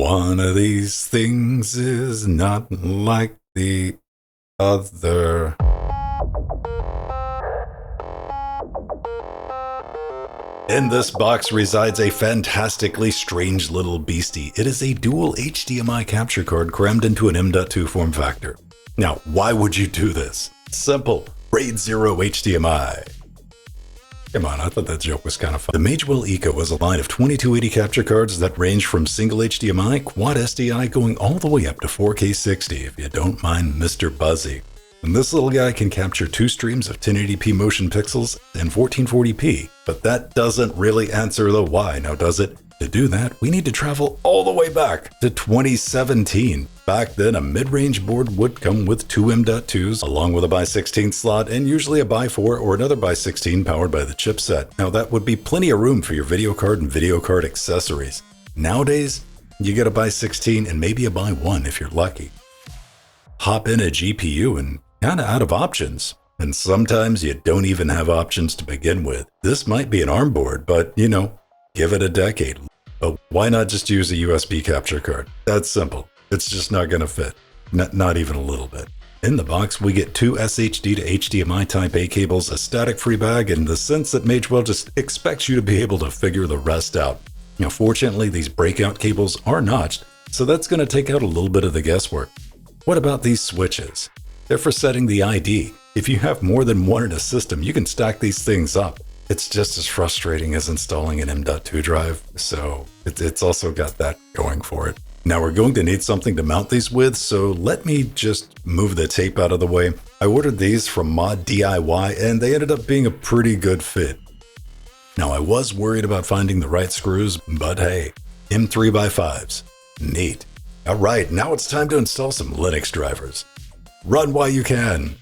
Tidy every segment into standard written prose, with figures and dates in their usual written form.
One of these things is not like the other. In this box resides a fantastically strange little beastie. It is a dual HDMI capture card crammed into an M.2 form factor. Now, why would you do this? Simple. RAID 0 HDMI. Come on, I thought that joke was kind of fun. The Magewell Eco is a line of 2280 capture cards that range from single HDMI, quad SDI, going all the way up to 4K 60, if you don't mind Mr. Buzzy. And this little guy can capture 2 streams of 1080p motion pixels and 1440p, but that doesn't really answer the why, now does it? To do that, we need to travel all the way back to 2017. Back then, a mid-range board would come with 2 M.2s, along with a x16 slot, and usually a x4 or another x16 powered by the chipset. Now that would be plenty of room for your video card and video card accessories. Nowadays, you get a x16 and maybe a x1 if you're lucky. Hop in a GPU and kinda out of options. And sometimes you don't even have options to begin with. This might be an ARM board, but you know, give it a decade. But why not just use a USB capture card? That's simple. It's just not gonna fit. Not even a little bit. In the box, we get 2 SHD to HDMI Type A cables, a static-free bag, and the sense that Magewell just expects you to be able to figure the rest out. Now, fortunately, these breakout cables are notched, so that's gonna take out a little bit of the guesswork. What about these switches? They're for setting the ID. If you have more than one in a system, you can stack these things up. It's just as frustrating as installing an M.2 drive, so it's also got that going for it. Now we're going to need something to mount these with, so let me just move the tape out of the way. I ordered these from Mod DIY and they ended up being a pretty good fit. Now I was worried about finding the right screws, but hey, M3x5s. Neat. Alright, now it's time to install some Linux drivers. Run while you can.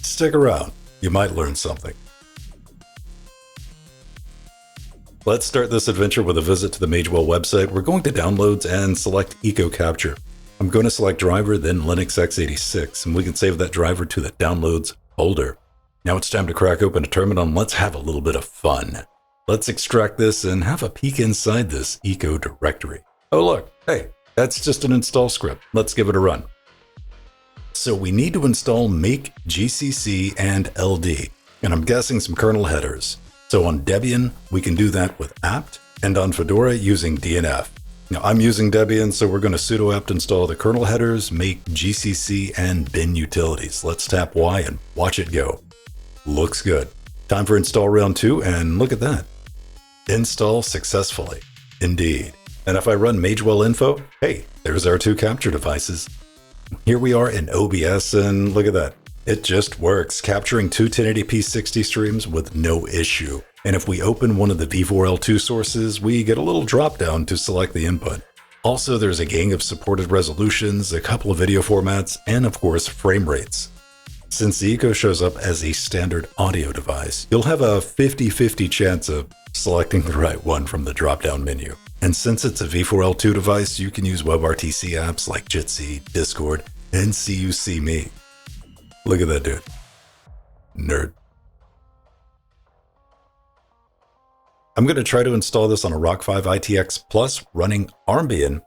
Stick around, you might learn something. Let's start this adventure with a visit to the Magewell website. We're going to Downloads and select Eco Capture. I'm going to select Driver, then Linux x86, and we can save that driver to the Downloads folder. Now it's time to crack open a terminal and let's have a little bit of fun. Let's extract this and have a peek inside this Eco directory. Oh look, hey, that's just an install script. Let's give it a run. So we need to install make, GCC, and LD, and I'm guessing some kernel headers. So on Debian, we can do that with apt, and on Fedora using DNF. Now I'm using Debian, so we're going to sudo apt install the kernel headers, make, GCC, and bin utilities. Let's tap Y and watch it go. Looks good. Time for install round 2, and look at that. Install successfully. Indeed. And if I run Magewell info, hey, there's our 2 capture devices. Here we are in OBS, and look at that. It just works, capturing 2 1080p 60 streams with no issue. And if we open one of the V4L2 sources, we get a little drop down to select the input. Also, there's a gang of supported resolutions, a couple of video formats, and of course, frame rates. Since the Eco shows up as a standard audio device, you'll have a 50-50 chance of selecting the right one from the drop-down menu. And since it's a V4L2 device, you can use WebRTC apps like Jitsi, Discord, and CUC-Me. Look at that dude. Nerd. I'm going to try to install this on a Rock 5 ITX Plus running Armbian.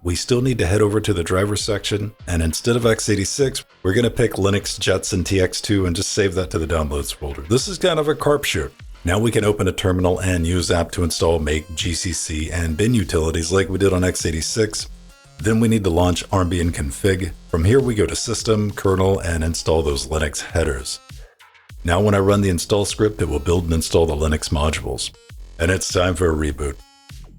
We still need to head over to the driver section, and instead of x86, we're going to pick Linux Jetson TX2 and just save that to the downloads folder. This is kind of a carp shoot. Now we can open a terminal and use apt to install make, GCC, and bin utilities like we did on x86. Then we need to launch Armbian config. From here we go to system, kernel, and install those Linux headers. Now when I run the install script, it will build and install the Linux modules. And it's time for a reboot.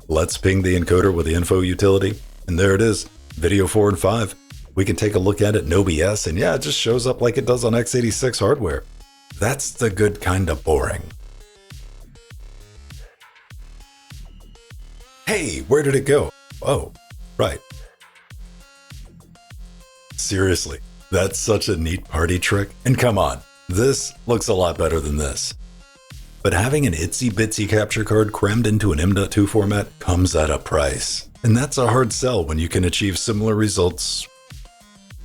Let's ping the encoder with the info utility. And there it is, video 4 and 5. We can take a look at it in OBS, and yeah, it just shows up like it does on x86 hardware. That's the good kind of boring. Hey, where did it go? Oh, right. Seriously, that's such a neat party trick. And come on, this looks a lot better than this. But having an itsy-bitsy capture card crammed into an M.2 format comes at a price. And that's a hard sell when you can achieve similar results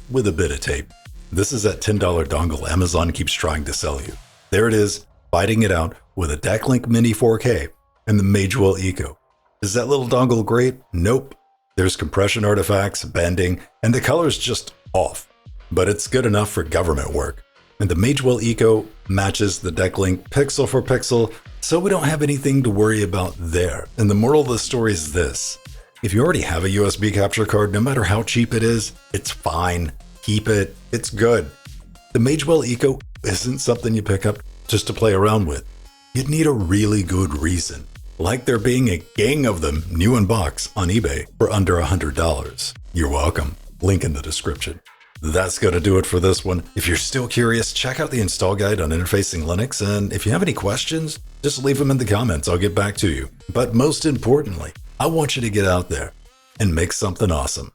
with a bit of tape. This is that $10 dongle Amazon keeps trying to sell you. There it is, fighting it out with a DeckLink Mini 4K and the Magewell Eco. Is that little dongle great? Nope. There's compression artifacts, bending, and the color's just off. But it's good enough for government work. And the Magewell Eco matches the deck link pixel for pixel, so we don't have anything to worry about there. And the moral of the story is this: if you already have a USB capture card, no matter how cheap it is, it's fine. Keep it. It's good. The Magewell Eco isn't something you pick up just to play around with. You'd need a really good reason, like there being a gang of them new in box on eBay for under $100. You're welcome. Link in the description. That's going to do it for this one. If you're still curious, check out the install guide on interfacing Linux, and if you have any questions, just leave them in the comments. I'll get back to you. But most importantly, I want you to get out there and make something awesome.